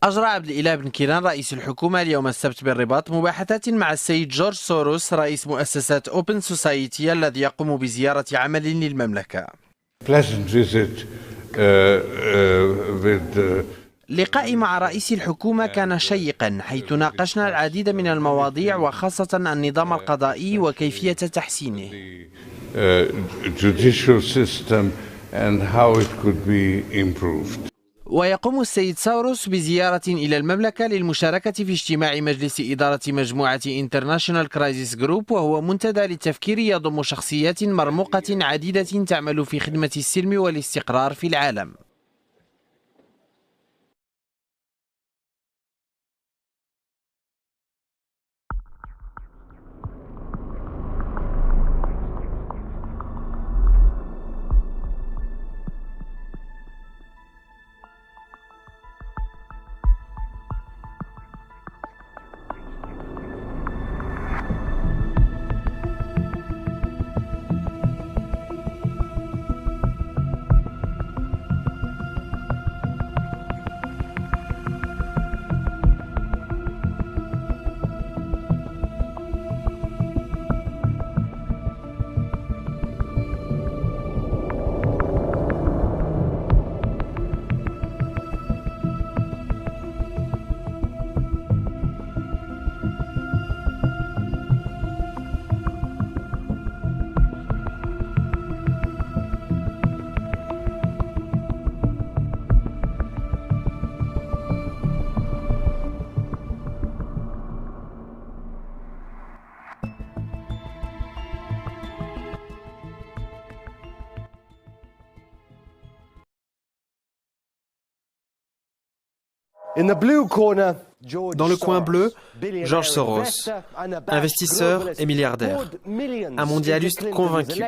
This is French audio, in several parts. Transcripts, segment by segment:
أجرى عبد الإله بن كيران رئيس الحكومة اليوم السبت بالرباط مباحثات مع السيد جورج سوروس رئيس مؤسسة أوبن سوسايتي الذي يقوم بزيارة عمل للمملكة. لقائي مع رئيس الحكومة كان شيقا حيث ناقشنا العديد من المواضيع وخاصة النظام القضائي وكيفية تحسينه. ويقوم السيد ساوروس بزيارة إلى المملكة للمشاركة في اجتماع مجلس إدارة مجموعة International Crisis Group، وهو منتدى للتفكير يضم شخصيات مرموقة عديدة تعمل في خدمة السلم والاستقرار في العالم. Dans le coin bleu, George Soros, investisseur et milliardaire, un mondialiste convaincu.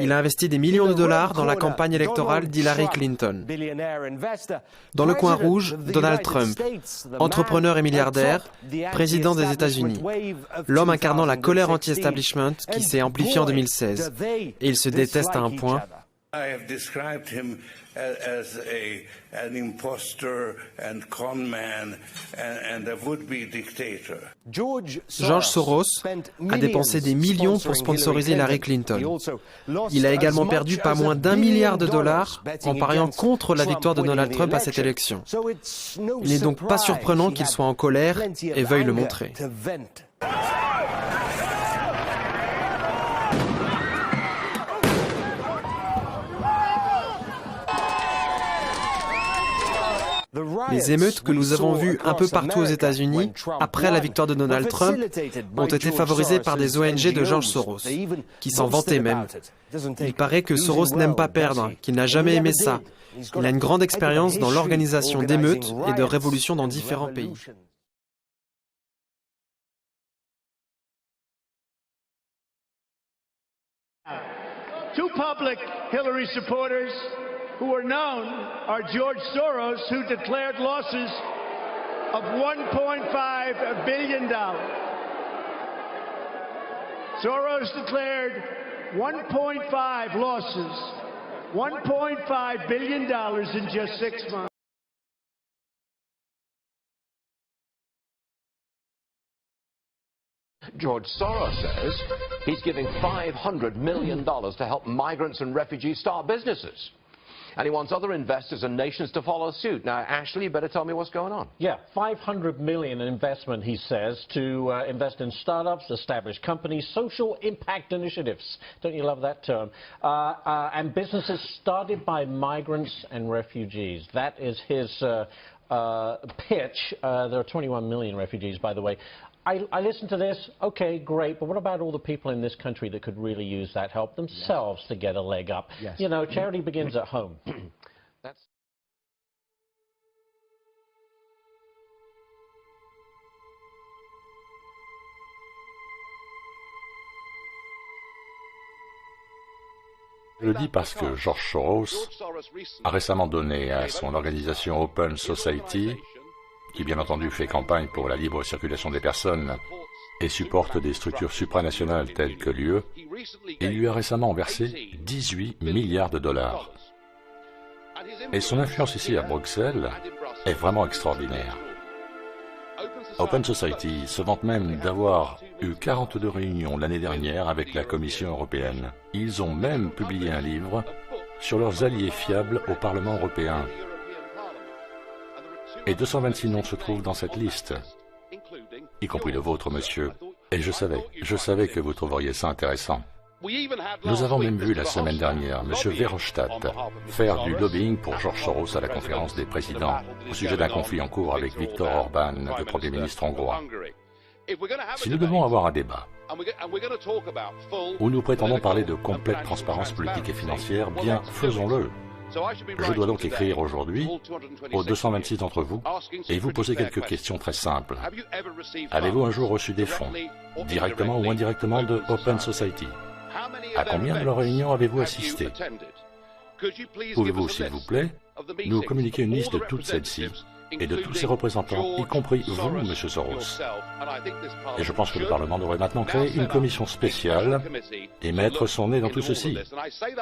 Il a investi des millions de dollars dans la campagne électorale d'Hillary Clinton. Dans le coin rouge, Donald Trump, entrepreneur et milliardaire, président des États-Unis, l'homme incarnant la colère anti-establishment qui s'est amplifiée en 2016. Et ils se détestent à un point. As an impostor and con man and a would-be dictator. George Soros a dépensé des millions pour sponsoriser Hillary Clinton. Il a également perdu pas moins d'1 milliard de dollars en pariant contre la victoire de Donald Trump à cette élection. Il n'est donc pas surprenant qu'il soit en colère et veuille le montrer. Les émeutes que nous avons vues un peu partout aux États-Unis après la victoire de Donald Trump ont été favorisées par des ONG de George Soros, qui s'en vantaient même. Il paraît que Soros n'aime pas perdre, qu'il n'a jamais aimé ça. Il a une grande expérience dans l'organisation d'émeutes et de révolutions dans différents pays. Two public Hillary supporters who are known are George Soros, who declared losses of $1.5 billion. Soros declared 1.5 losses, $1.5 billion in just 6 months. George Soros says he's giving $500 million to help migrants and refugees start businesses. And he wants other investors and nations to follow suit. Now, Ashley, you better tell me what's going on. Yeah, $500 million in investment, he says, to invest in startups, established companies, social impact initiatives. Don't you love that term? And businesses started by migrants and refugees. That is his pitch. There are 21 million refugees, by the way. I listen to this, okay, great, but what about all the people in this country that could really use that help themselves to get a leg up? Yes. You know, charity begins at home. Je le dis parce que George Soros a récemment donné à son organisation Open Society, qui bien entendu fait campagne pour la libre circulation des personnes et supporte des structures supranationales telles que l'UE, et lui a récemment versé 18 milliards de dollars. Et son influence ici à Bruxelles est vraiment extraordinaire. Open Society se vante même d'avoir eu 42 réunions l'année dernière avec la Commission européenne. Ils ont même publié un livre sur leurs alliés fiables au Parlement européen. Et 226 noms se trouvent dans cette liste, y compris le vôtre, monsieur. Et je savais que vous trouveriez ça intéressant. Nous avons même vu la semaine dernière M. Verhofstadt faire du lobbying pour George Soros à la conférence des présidents au sujet d'un conflit en cours avec Viktor Orban, le Premier ministre hongrois. Si nous devons avoir un débat où nous prétendons parler de complète transparence politique et financière, bien faisons-le. Je dois donc écrire aujourd'hui aux 226 d'entre vous et vous poser quelques questions très simples. Avez-vous un jour reçu des fonds, directement ou indirectement, de Open Society? À combien de leurs réunions avez-vous assisté? Pouvez-vous, s'il vous plaît, nous communiquer une liste de toutes celles-ci et de tous ces représentants, y compris vous, M. Soros? Et je pense que le Parlement devrait maintenant créer une commission spéciale et mettre son nez dans tout ceci.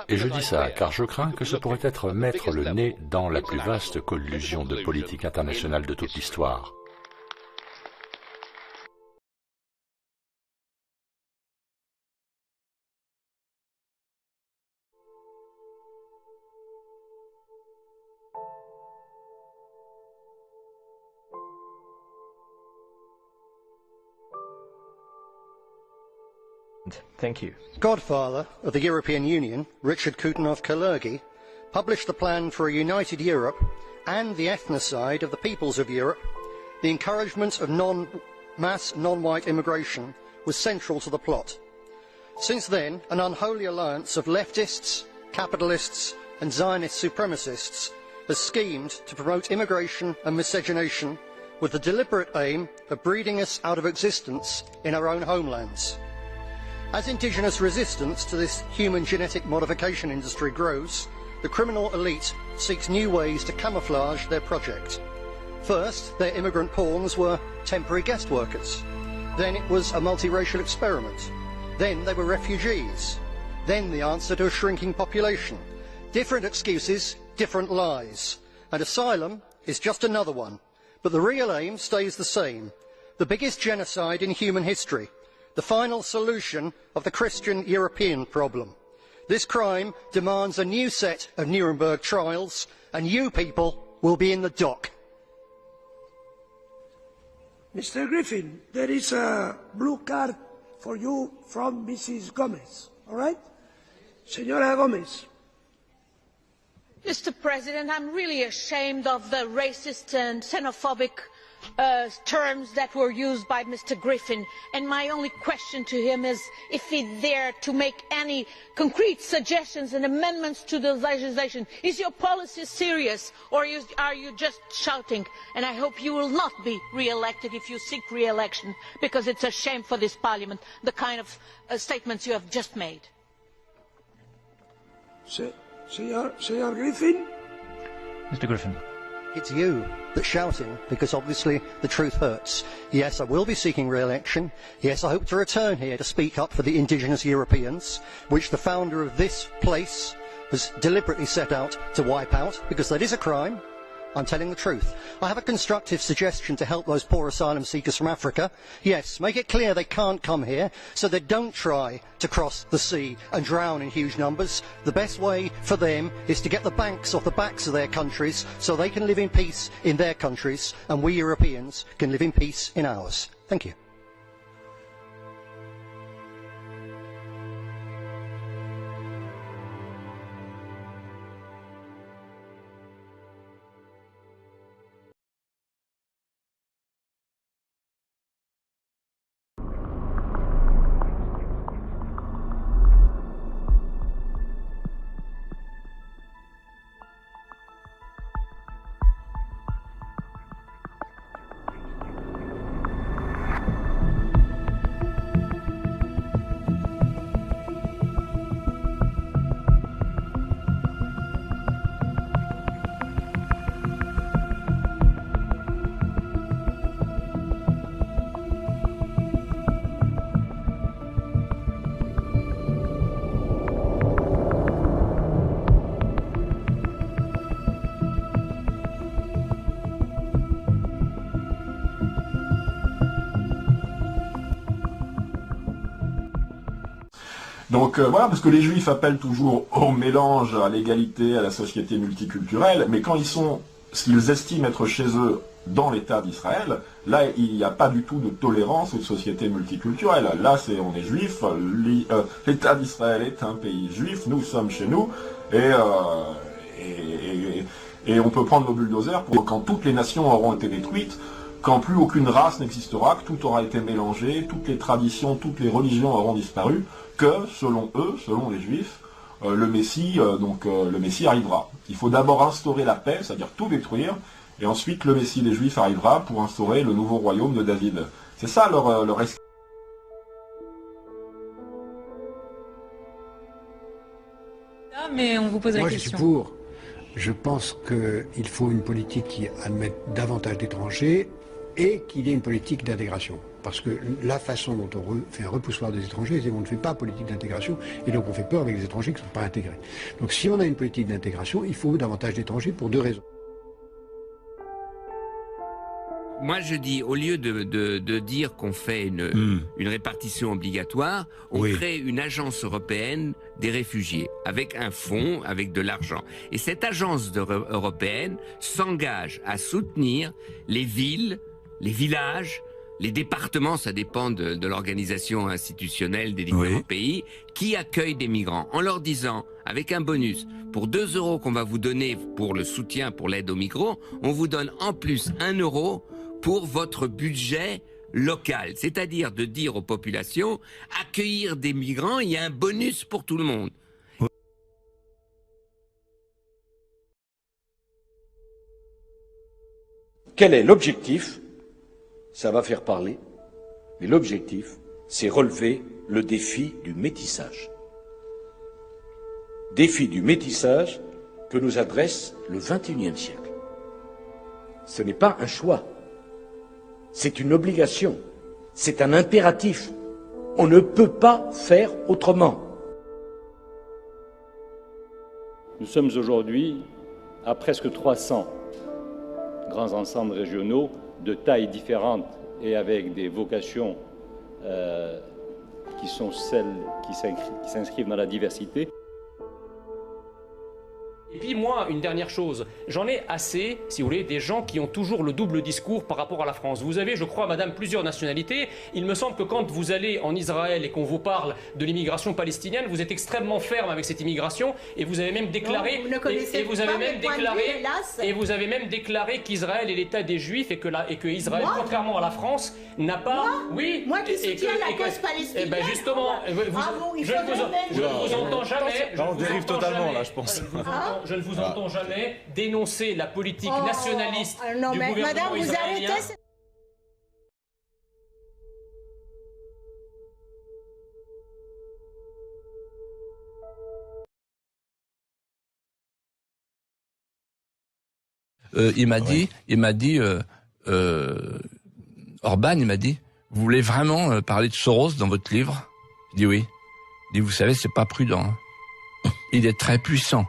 Et je dis ça car je crains que ce pourrait être mettre le nez dans la plus vaste collusion de politique internationale de toute l'histoire. Thank you. Godfather of the European Union, Richard Coudenhove-Kalergi, published the plan for a united Europe and the ethnocide of the peoples of Europe. The encouragement of mass non-white immigration was central to the plot. Since then, an unholy alliance of leftists, capitalists and Zionist supremacists has schemed to promote immigration and miscegenation with the deliberate aim of breeding us out of existence in our own homelands. As indigenous resistance to this human genetic modification industry grows, the criminal elite seeks new ways to camouflage their project. First, their immigrant pawns were temporary guest workers. Then it was a multiracial experiment. Then they were refugees. Then the answer to a shrinking population. Different excuses, different lies. And asylum is just another one. But the real aim stays the same. The biggest genocide in human history. The final solution of the Christian European problem. This crime demands a new set of Nuremberg trials, and you people will be in the dock. Mr. Griffin, there is a blue card for you from Mrs. Gomez, all right? Señora Gomez. Mr. President, I'm really ashamed of the racist and xenophobic terms that were used by Mr. Griffin, and my only question to him is if he's there to make any concrete suggestions and amendments to the legislation. Is your policy serious, or are you just shouting? And I hope you will not be re-elected if you seek re-election, because it's a shame for this Parliament, the kind of statements you have just made. Señor Griffin? Mr. Griffin. It's you that's shouting, because obviously the truth hurts. Yes, I will be seeking re-election. Yes, I hope to return here to speak up for the indigenous Europeans, which the founder of this place has deliberately set out to wipe out, because that is a crime. I'm telling the truth. I have a constructive suggestion to help those poor asylum seekers from Africa. Yes, make it clear they can't come here, so they don't try to cross the sea and drown in huge numbers. The best way for them is to get the banks off the backs of their countries so they can live in peace in their countries and we Europeans can live in peace in ours. Thank you. Donc voilà, parce que les juifs appellent toujours au mélange, à l'égalité, à la société multiculturelle, mais quand ils sont ce qu'ils estiment être chez eux dans l'État d'Israël, là il n'y a pas du tout de tolérance aux sociétés multiculturelles. Là on est juif, l'État d'Israël est un pays juif, nous sommes chez nous, et on peut prendre nos bulldozers pour quand toutes les nations auront été détruites, quand plus aucune race n'existera, que tout aura été mélangé, toutes les traditions, toutes les religions auront disparu, que selon eux, selon les juifs, le Messie arrivera. Il faut d'abord instaurer la paix, c'est-à-dire tout détruire, et ensuite le Messie des Juifs arrivera pour instaurer le nouveau royaume de David. C'est ça leur escalade. Mais on vous pose la Moi, question. Je suis pour. Je pense qu'il faut une politique qui admette davantage d'étrangers et qu'il y ait une politique d'intégration. Parce que la façon dont on fait un repoussoir des étrangers, c'est qu'on ne fait pas politique d'intégration, et donc on fait peur avec les étrangers qui ne sont pas intégrés. Donc si on a une politique d'intégration, il faut davantage d'étrangers pour deux raisons. Moi, je dis, au lieu de dire qu'on fait une répartition obligatoire, on crée une agence européenne des réfugiés, avec un fonds, avec de l'argent. Et cette agence européenne s'engage à soutenir les villes, les villages, les départements, ça dépend de l'organisation institutionnelle des différents pays, qui accueillent des migrants, en leur disant, avec un bonus, pour 2 € qu'on va vous donner pour le soutien, pour l'aide aux migrants, on vous donne en plus 1 € pour votre budget local. C'est-à-dire de dire aux populations, accueillir des migrants, il y a un bonus pour tout le monde. Quel est l'objectif? Ça va faire parler, mais l'objectif, c'est relever le défi du métissage. Défi du métissage que nous adresse le XXIe siècle. Ce n'est pas un choix, c'est une obligation, c'est un impératif. On ne peut pas faire autrement. Nous sommes aujourd'hui à presque 300 grands ensembles régionaux de tailles différentes et avec des vocations qui sont celles qui s'inscrivent dans la diversité. Et puis moi, une dernière chose, j'en ai assez, si vous voulez, des gens qui ont toujours le double discours par rapport à la France. Vous avez, je crois, madame, plusieurs nationalités. Il me semble que quand vous allez en Israël et qu'on vous parle de l'immigration palestinienne, vous êtes extrêmement ferme avec cette immigration et vous avez même déclaré, et vous avez même déclaré qu'Israël est l'État des Juifs et que Israël, contrairement à la France, n'a pas... Moi qui soutiens la cause palestinienne. Eh ben justement, je ne vous entends jamais. On dérive totalement là, je pense. Je ne vous entends jamais dénoncer la politique nationaliste du gouvernement madame, vous israélien. arrêtez. Il m'a dit, Orban, il m'a dit, vous voulez vraiment parler de Soros dans votre livre? Je dis oui. Il dit, vous savez, c'est pas prudent. Hein. Il est très puissant.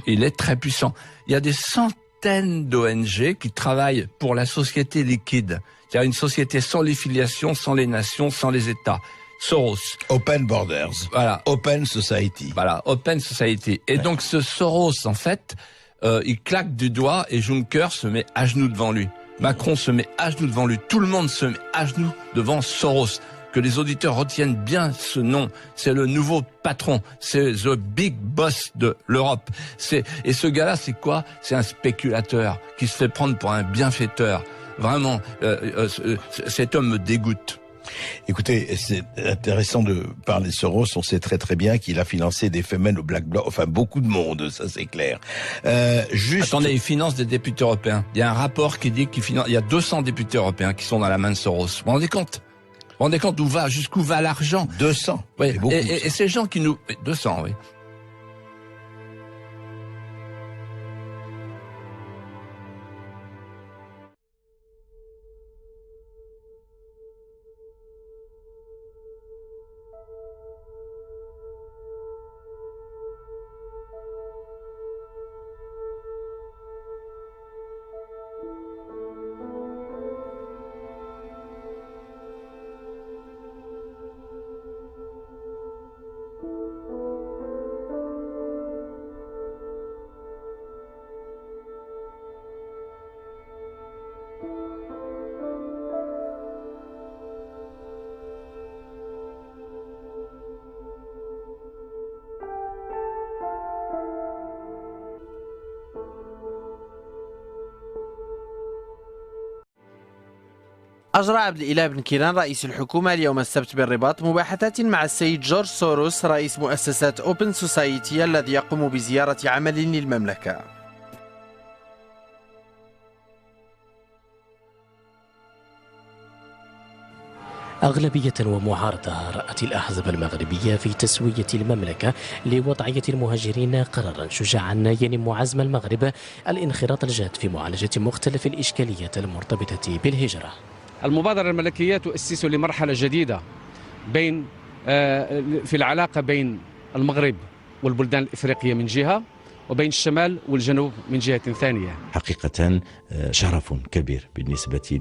Il est très puissant. Il y a des centaines d'ONG qui travaillent pour la société liquide. C'est-à-dire une société sans les filiations, sans les nations, sans les États. Soros. Open Borders. Voilà. Open Society. Voilà. Open Society. Et donc ce Soros, en fait, il claque du doigt et Juncker se met à genoux devant lui. Macron se met à genoux devant lui. Tout le monde se met à genoux devant Soros. Que les auditeurs retiennent bien ce nom. C'est le nouveau patron. C'est the big boss de l'Europe. Et ce gars-là, c'est quoi? C'est un spéculateur qui se fait prendre pour un bienfaiteur. Vraiment, cet homme me dégoûte. Écoutez, c'est intéressant de parler de Soros. On sait très très bien qu'il a financé des femmes au Black Bloc, enfin beaucoup de monde, ça c'est clair. Attendez, il finance des députés européens. Il y a un rapport qui dit qu'il finance. Il y a 200 députés européens qui sont dans la main de Soros. Vous vous rendez compte? Vous vous rendez compte jusqu'où va l'argent? 200. Oui. Et ces gens qui nous... 200, oui. أجرى عبد الإله بن كيلان رئيس الحكومة اليوم السبت بالرباط مباحثات مع السيد جورج سوروس رئيس مؤسسة أوبن سوسايتي الذي يقوم بزيارة عمل للمملكة. أغلبية ومعارضة رأت الأحزاب المغربية في تسوية المملكة لوضعية المهاجرين قرارا شجاعا ينم عزم المغرب الانخراط الجاد في معالجة مختلف الإشكاليات المرتبطة بالهجرة. المبادرة الملكية تؤسس لمرحلة جديدة في العلاقة بين المغرب والبلدان الإفريقية من جهة وبين الشمال والجنوب من جهة ثانية. حقيقة شرف كبير بالنسبة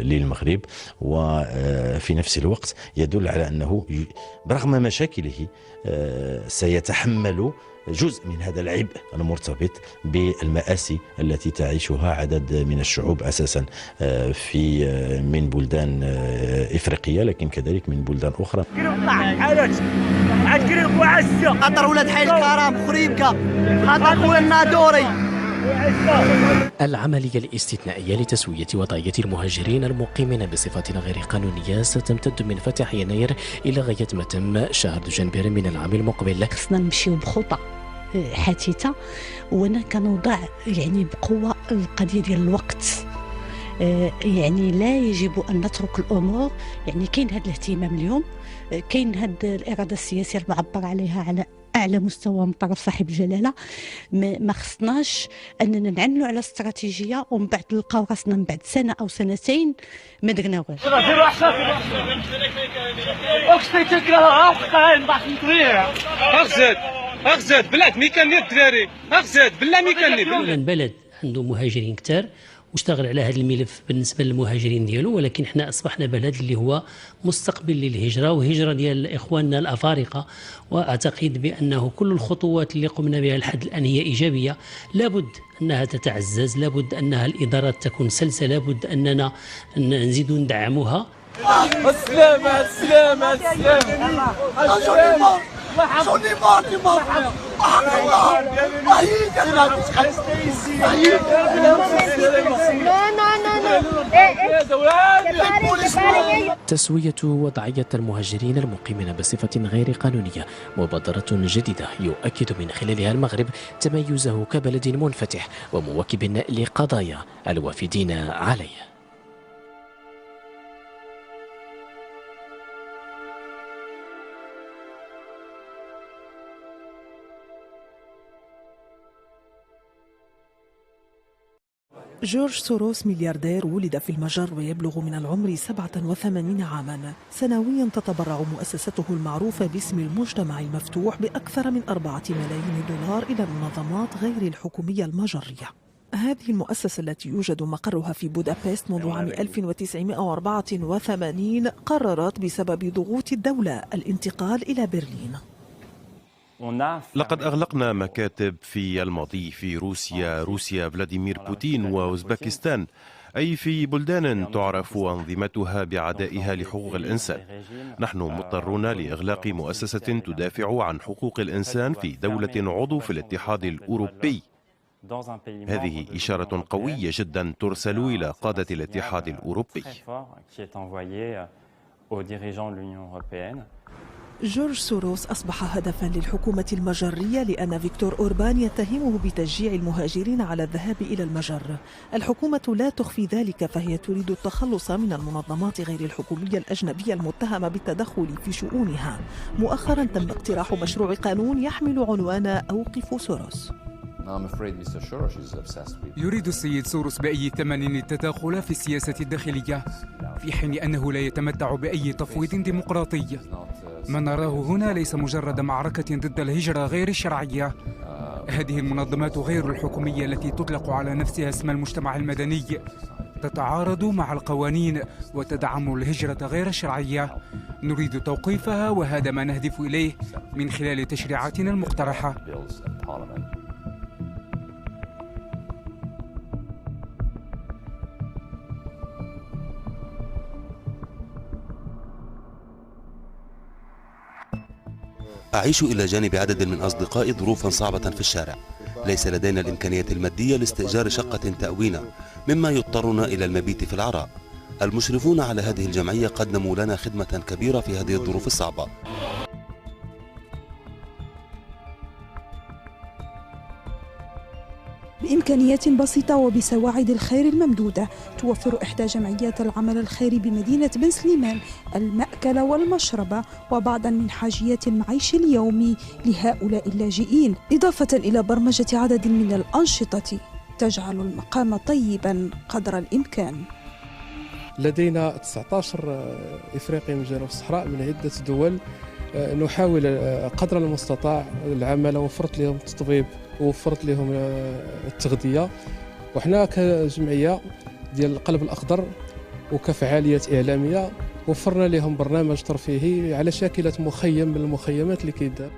للمغرب، وفي نفس الوقت يدل على أنه برغم مشاكله سيتحمل جزء من هذا العبء المرتبط بالمآسي التي تعيشها عدد من الشعوب أساسا من بلدان إفريقية لكن كذلك من بلدان أخرى. خاطر ولاد حي الكرم خريبكا خاطر خويا النادوري. العملية الاستثنائية لتسوية وضعية المهاجرين المقيمين بصفة غير قانونية ستمتد من فتح يناير إلى غاية ما تم شهر دجنبر من العام المقبل. خصنا نمشيو بخطى حثيثة وانا كنوضع بقوة القضية ديال الوقت. لا يجب أن نترك الأمور. كاين هذا الاهتمام اليوم، كاين هذه الإرادة السياسية المعبر عليها على أعلى مستوى من طرف صاحب الجلالة. ما خصناش أننا نعنلوا على استراتيجية ومن بعد نلقاو راسنا من بعد سنة أو سنتين ما درنا والو. أغزد بلاد ميكاني الدراري أغزد بلا ميكاني. البلد عنده مهاجرين كتار واشتغل على هذا الملف بالنسبه للمهاجرين ديالو، ولكن احنا اصبحنا بلد اللي هو مستقبل للهجره وهجره ديال اخواننا الافارقه، واعتقد بانه كل الخطوات اللي قمنا بها لحد الان هي ايجابيه، لابد انها تتعزز، لابد انها الادارات تكون سلسه، لابد اننا نزيد ندعموها. السلامة السلامة السلامة تسوية وضعية المهاجرين المقيمين بصفة غير قانونية مبادرة جديدة يؤكد من خلالها المغرب تميزه كبلد منفتح ومواكب لقضايا الوافدين عليه. جورج سوروس ملياردير ولد في المجر ويبلغ من العمر 87 عاما. سنويا تتبرع مؤسسته المعروفة باسم المجتمع المفتوح بأكثر من 4 ملايين دولار إلى المنظمات غير الحكومية المجرية. هذه المؤسسة التي يوجد مقرها في بودابست منذ عام 1984 قررت بسبب ضغوط الدولة الانتقال إلى برلين. لقد أغلقنا مكاتب في الماضي في روسيا فلاديمير بوتين وأوزبكستان، أي في بلدان تعرف أنظمتها بعدائها لحقوق الإنسان. نحن مضطرون لإغلاق مؤسسة تدافع عن حقوق الإنسان في دولة عضو في الاتحاد الأوروبي. هذه إشارة قوية جدا ترسل إلى قادة الاتحاد الأوروبي. جورج سوروس أصبح هدفا للحكومة المجرية لأن فيكتور أوربان يتهمه بتشجيع المهاجرين على الذهاب إلى المجر. الحكومة لا تخفي ذلك، فهي تريد التخلص من المنظمات غير الحكومية الأجنبية المتهمة بالتدخل في شؤونها. مؤخرا تم اقتراح مشروع قانون يحمل عنوان أوقف سوروس. يريد السيد سوروس بأي ثمن التدخل في السياسة الداخلية، في حين أنه لا يتمتع بأي تفويض ديمقراطي. ما نراه هنا ليس مجرد معركة ضد الهجرة غير الشرعية. هذه المنظمات غير الحكومية التي تطلق على نفسها اسم المجتمع المدني تتعارض مع القوانين وتدعم الهجرة غير الشرعية. نريد توقيفها، وهذا ما نهدف إليه من خلال تشريعاتنا المقترحة. أعيش إلى جانب عدد من أصدقائي ظروفا صعبة في الشارع. ليس لدينا الإمكانية المادية لاستئجار شقة تأوينا، مما يضطرنا إلى المبيت في العراء. المشرفون على هذه الجمعية قدموا لنا خدمة كبيرة في هذه الظروف الصعبة. بإمكانيات بسيطة وبسواعد الخير الممدودة توفر إحدى جمعيات العمل الخيري بمدينة بن سليمان المأكل والمشرب وبعضا من حاجيات المعيش اليومي لهؤلاء اللاجئين، إضافة إلى برمجة عدد من الأنشطة تجعل المقام طيبا قدر الإمكان. لدينا 19 إفريقي من جنوب الصحراء من عدة دول، نحاول قدر المستطاع العمل، وفرت لهم التطبيب ووفرت لهم التغذية، وحنا كجمعية ديال القلب الأخضر وكفعاليات إعلامية وفرنا لهم برنامج ترفيهي على شاكلة مخيم من المخيمات اللي كيدار.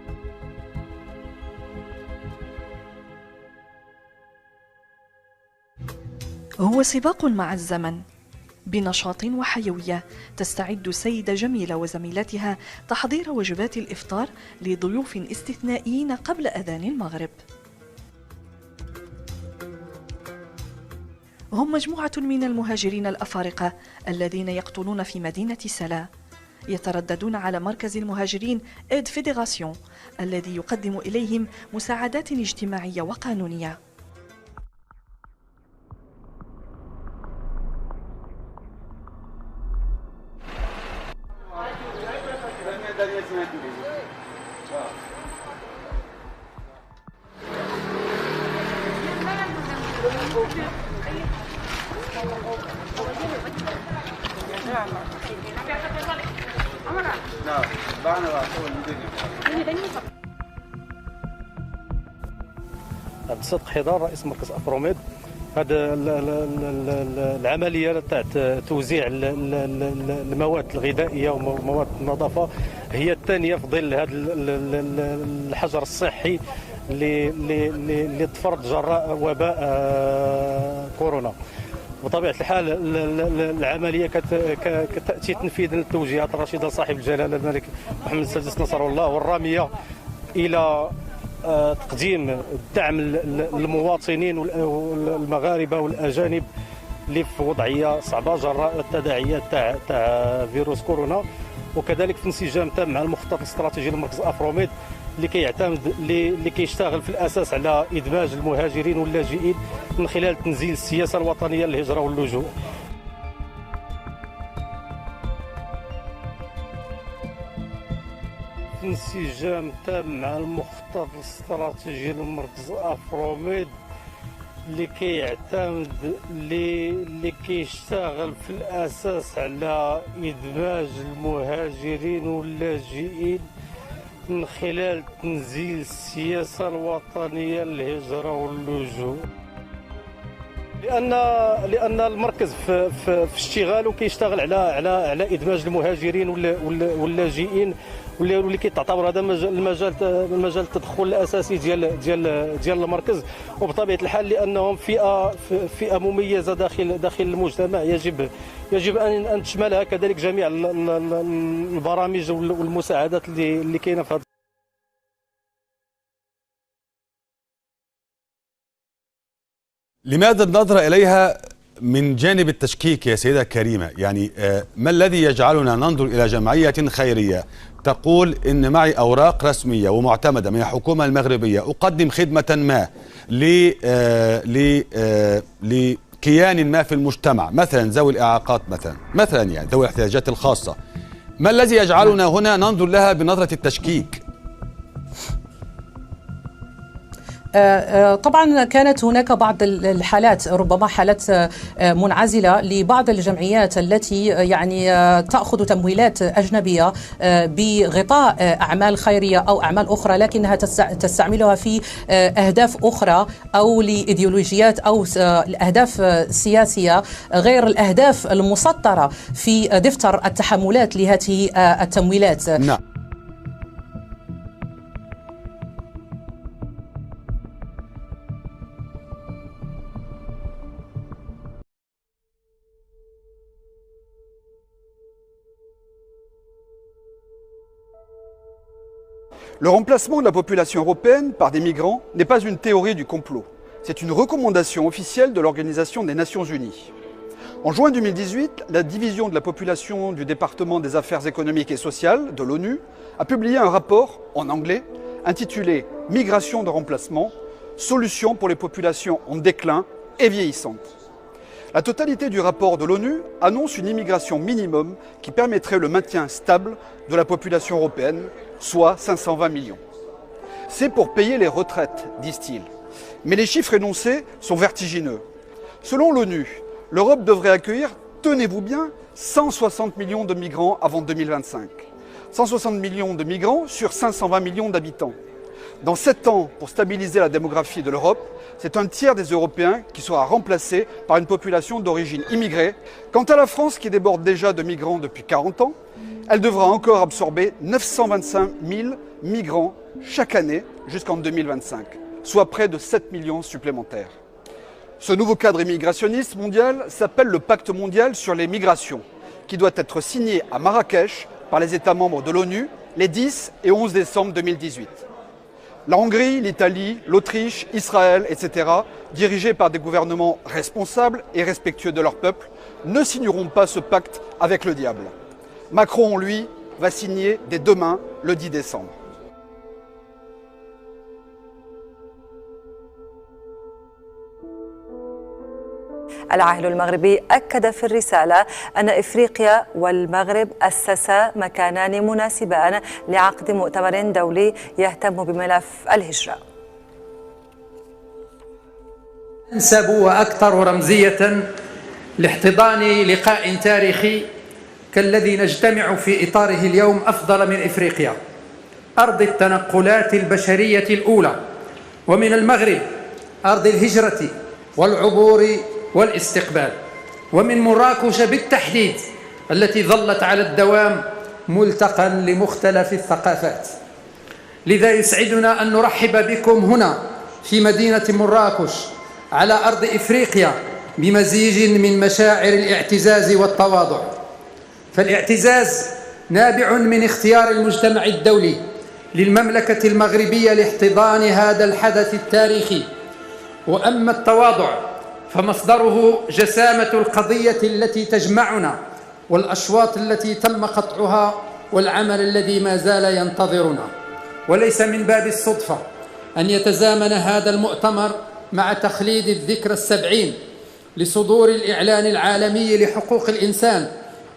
هو سباق مع الزمن بنشاط وحيوية تستعد سيدة جميلة وزميلاتها تحضير وجبات الإفطار لضيوف استثنائيين قبل أذان المغرب. هم مجموعة من المهاجرين الأفارقة الذين يقطنون في مدينة سلا، يترددون على مركز المهاجرين إيد فيدراسيون الذي يقدم إليهم مساعدات اجتماعية وقانونية. عبد الصادق حيدر رئيس مركز أفروميد. هذا العملية تاع توزيع المواد الغذائية ومواد النظافة هي الثانية في ظل هذا الحجر الصحي اللي تفرض جراء وباء كورونا. بطبيعة الحال العملية كتأتي تنفيذا للتوجيهات الرشيدة صاحب الجلالة الملك محمد السادس نصر الله، والرامية إلى تقديم الدعم للمواطنين والمغاربة والأجانب اللي في وضعية صعبة جراء التداعيات تاع فيروس كورونا، وكذلك في انسجام تام مع المخطط الاستراتيجي لمركز أفروميد اللي كيعتمد اللي كيشتغل في الأساس على إدماج المهاجرين واللاجئين من خلال تنزيل السياسة الوطنية للهجرة واللجوء. انسجام تام مع المخطط الاستراتيجي لمركز أفروميد اللي كيعتمد اللي كيشتغل في الأساس على إدماج المهاجرين واللاجئين من خلال تنزيل السياسة الوطنية للهجرة واللجوء. لأن المركز في اشتغاله كيشتغل على إدماج المهاجرين واللاجئين واللي كيتعتبر هذا المجال التدخل الاساسي ديال المركز، وبطبيعه الحال لانهم فئه مميزه داخل المجتمع يجب ان تشملها كذلك جميع البرامج والمساعدات اللي كاينه في هذا. لماذا النظرة إليها من جانب التشكيك يا سيدة كريمة؟ يعني ما الذي يجعلنا ننظر إلى جمعية خيرية تقول إن معي أوراق رسمية ومعتمدة من الحكومة المغربية أقدم خدمة ما لكيان ما في المجتمع، مثلا ذوي الإعاقات مثلا يعني ذوي الاحتياجات الخاصة، ما الذي يجعلنا هنا ننظر لها بنظرة التشكيك؟ طبعا كانت هناك بعض الحالات، ربما حالات منعزلة لبعض الجمعيات التي يعني تأخذ تمويلات أجنبية بغطاء أعمال خيرية أو أعمال أخرى، لكنها تستعملها في أهداف أخرى أو لإيديولوجيات أو أهداف سياسية غير الأهداف المسطرة في دفتر التحملات لهذه التمويلات. نعم. Le remplacement de la population européenne par des migrants n'est pas une théorie du complot, c'est une recommandation officielle de l'Organisation des Nations Unies. En juin 2018, la division de la population du département des affaires économiques et sociales de l'ONU a publié un rapport en anglais intitulé « Migration de remplacement, solutions pour les populations en déclin et vieillissantes ». La totalité du rapport de l'ONU annonce une immigration minimum qui permettrait le maintien stable de la population européenne, soit 520 millions. C'est pour payer les retraites, disent-ils. Mais les chiffres énoncés sont vertigineux. Selon l'ONU, l'Europe devrait accueillir, tenez-vous bien, 160 millions de migrants avant 2025. 160 millions de migrants sur 520 millions d'habitants. Dans 7 ans, pour stabiliser la démographie de l'Europe, c'est un tiers des Européens qui sera remplacé par une population d'origine immigrée. Quant à la France, qui déborde déjà de migrants depuis 40 ans, elle devra encore absorber 925 000 migrants chaque année jusqu'en 2025, soit près de 7 millions supplémentaires. Ce nouveau cadre immigrationniste mondial s'appelle le Pacte mondial sur les migrations, qui doit être signé à Marrakech par les États membres de l'ONU les 10 et 11 décembre 2018. La Hongrie, l'Italie, l'Autriche, Israël, etc., dirigés par des gouvernements responsables et respectueux de leur peuple, ne signeront pas ce pacte avec le diable. Macron, lui, va signer dès demain, le 10 décembre. العاهل المغربي أكد في الرسالة أن إفريقيا والمغرب أسسا مكانان مناسبان لعقد مؤتمر دولي يهتم بملف الهجرة. أنسب وأكثر رمزية لاحتضان لقاء تاريخي كالذي نجتمع في إطاره اليوم أفضل من إفريقيا، أرض التنقلات البشرية الأولى، ومن المغرب أرض الهجرة والعبور والاستقبال، ومن مراكش بالتحديد التي ظلت على الدوام ملتقى لمختلف الثقافات. لذا يسعدنا أن نرحب بكم هنا في مدينة مراكش على أرض إفريقيا بمزيج من مشاعر الاعتزاز والتواضع. فالاعتزاز نابع من اختيار المجتمع الدولي للمملكة المغربية لاحتضان هذا الحدث التاريخي، وأما التواضع فمصدره جسامة القضية التي تجمعنا والأشواط التي تم قطعها والعمل الذي ما زال ينتظرنا. وليس من باب الصدفة أن يتزامن هذا المؤتمر مع تخليد الذكرى 70 لصدور الإعلان العالمي لحقوق الإنسان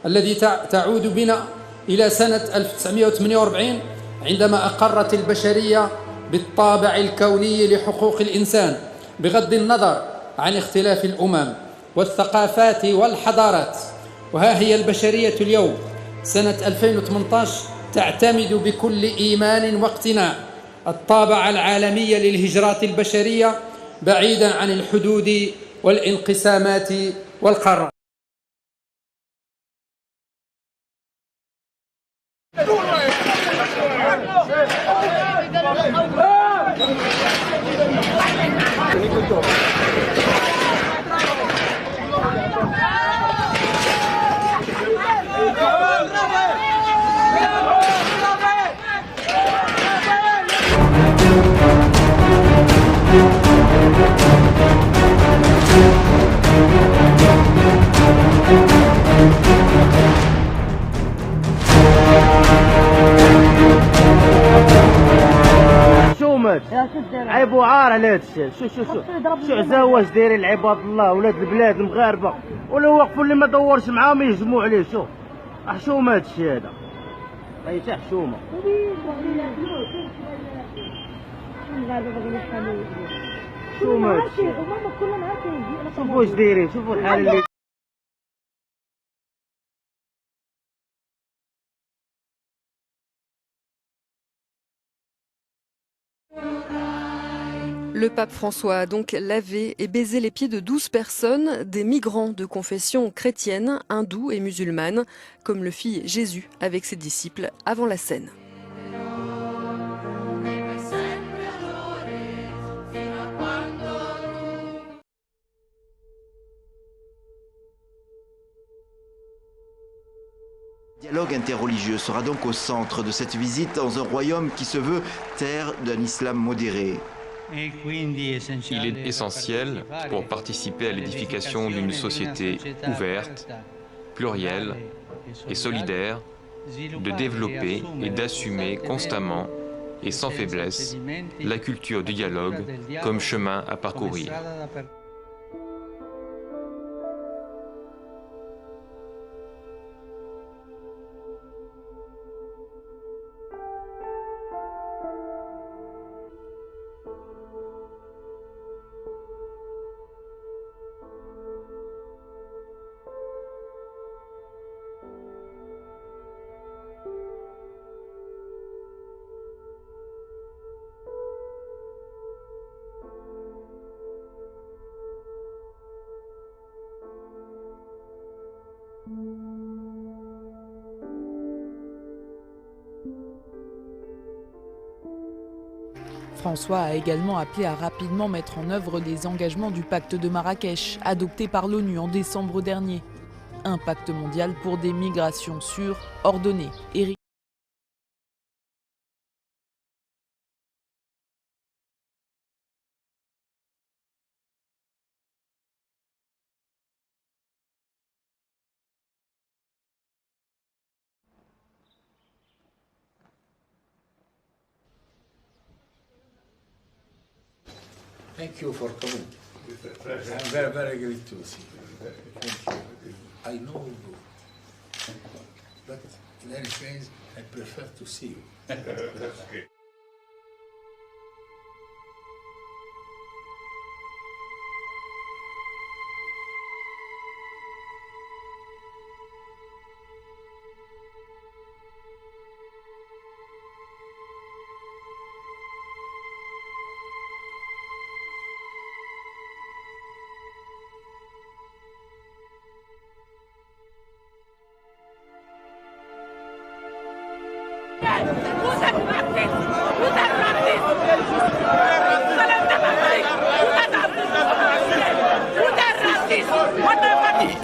الذي تعود بنا إلى سنة 1948 عندما أقرت البشرية بالطابع الكوني لحقوق الإنسان بغض النظر عن اختلاف الأمم والثقافات والحضارات. وها هي البشرية اليوم سنة 2018 تعتمد بكل إيمان واقتناع الطابع العالمي للهجرات البشرية بعيدا عن الحدود والانقسامات والقارات. حشومات عيب وعار على هذا الشيء. شو عزاواش دايرين العباد الله ولاد البلاد المغاربه ولا وقفوا اللي ما دورش معاهم يهجموا عليه. شوف حشومه هذا الشيء هذا، هي حتى حشومه. حشومه هذا الشيء. شوفوا واش دايرين، شوفوا الحال اللي Le pape François a donc lavé et baisé les pieds de 12 personnes, des migrants de confession chrétienne, hindoue et musulmane, comme le fit Jésus avec ses disciples avant la scène. Le dialogue interreligieux sera donc au centre de cette visite dans un royaume qui se veut terre d'un islam modéré. Il est essentiel pour participer à l'édification d'une société ouverte, plurielle et solidaire, de développer et d'assumer constamment et sans faiblesse la culture du dialogue comme chemin à parcourir. François a également appelé à rapidement mettre en œuvre les engagements du pacte de Marrakech, adopté par l'ONU en décembre dernier. Un pacte mondial pour des migrations sûres, ordonnées et Thank you for coming. I'm very, very glad to see you. Thank you. I know you, but in any case, I prefer to see you. Okay.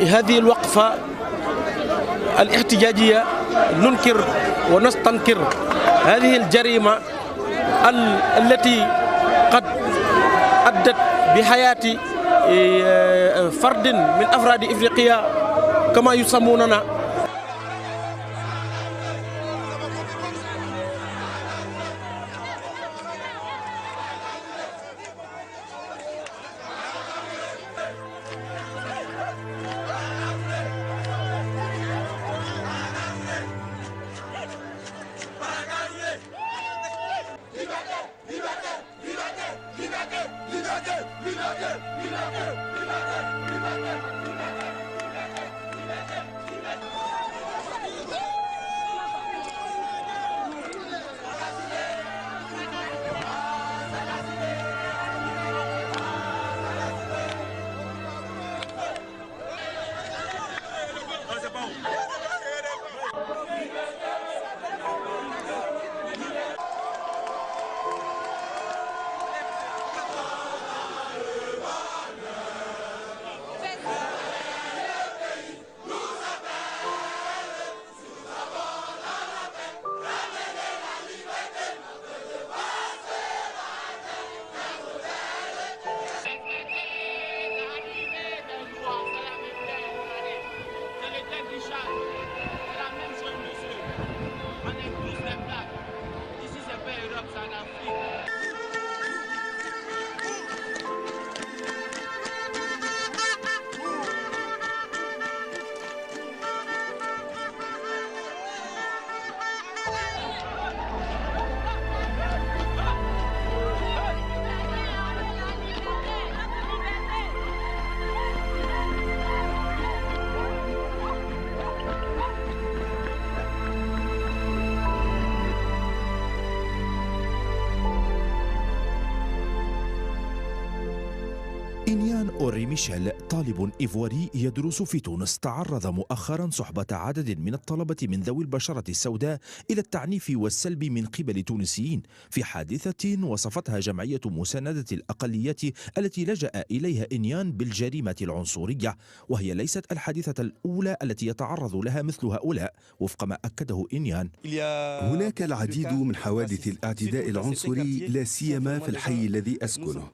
هذه الوقفة الاحتجاجية ننكر ونستنكر هذه الجريمة التي قد أدت بحياة فرد من أفراد إفريقيا كما يسموننا. إنيان أوري ميشيل طالب إيفواري يدرس في تونس تعرض مؤخرا صحبة عدد من الطلبة من ذوي البشرة السوداء إلى التعنيف والسلب من قبل تونسيين في حادثة وصفتها جمعية مساندة الأقليات التي لجأ إليها إنيان بالجريمة العنصرية، وهي ليست الحادثة الأولى التي يتعرض لها مثل هؤلاء وفق ما أكده إنيان. هناك العديد من حوادث الاعتداء العنصري لا سيما في الحي الذي أسكنه.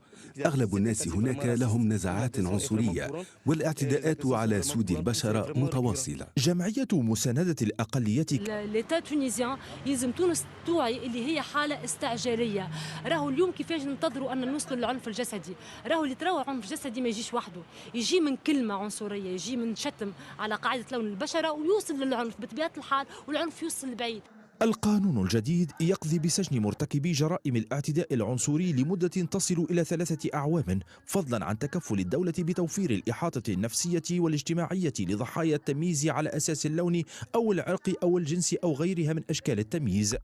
أغلب الناس هناك لهم نزعات عنصرية والاعتداءات على سود البشرة متواصلة. جمعية مساندة الأقليات الإيتا تونيزيان يلزم تونس توعي اللي هي حالة استعجالية. راهو اليوم كيفاش ننتظروا أن نوصلوا للعنف الجسدي؟ راهو اللي تراوى عنف جسدي ما يجيش وحده، يجي من كلمة عنصرية، يجي من شتم على قاعدة لون البشرة ويوصل للعنف بطبيعة الحال، والعنف يوصل لبعيد. القانون الجديد يقضي بسجن مرتكبي جرائم الاعتداء العنصري لمدة تصل إلى 3 أعوام، فضلا عن تكفل الدولة بتوفير الإحاطة النفسية والاجتماعية لضحايا التمييز على أساس اللون أو العرق أو الجنس أو غيرها من أشكال التمييز.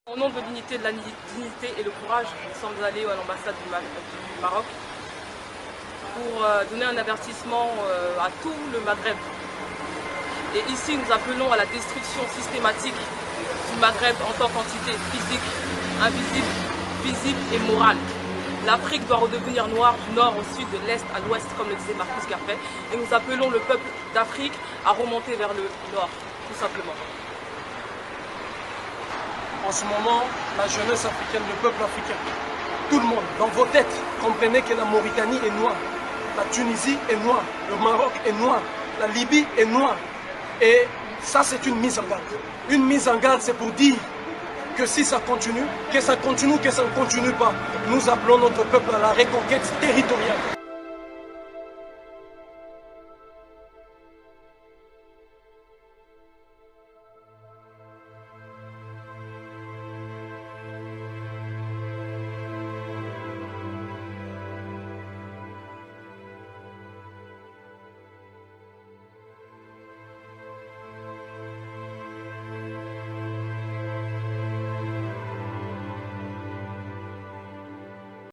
Au nom de l'unité, de la dignité et le courage, nous sommes allés à l'ambassade du Maroc pour donner un avertissement à tout le Maghreb. Et ici, nous appelons à la destruction systématique du Maghreb en tant qu'entité physique, invisible, visible et morale. L'Afrique doit redevenir noire du nord au sud, de l'est à l'ouest, comme le disait Marcus Garvey. Et nous appelons le peuple d'Afrique à remonter vers le nord, tout simplement. En ce moment, la jeunesse africaine, le peuple africain, tout le monde, dans vos têtes, comprenez que la Mauritanie est noire, la Tunisie est noire, le Maroc est noir, la Libye est noire. Et ça, c'est une mise en garde. Une mise en garde, c'est pour dire que si ça continue, que ça continue, que ça ne continue pas. Nous appelons notre peuple à la reconquête territoriale.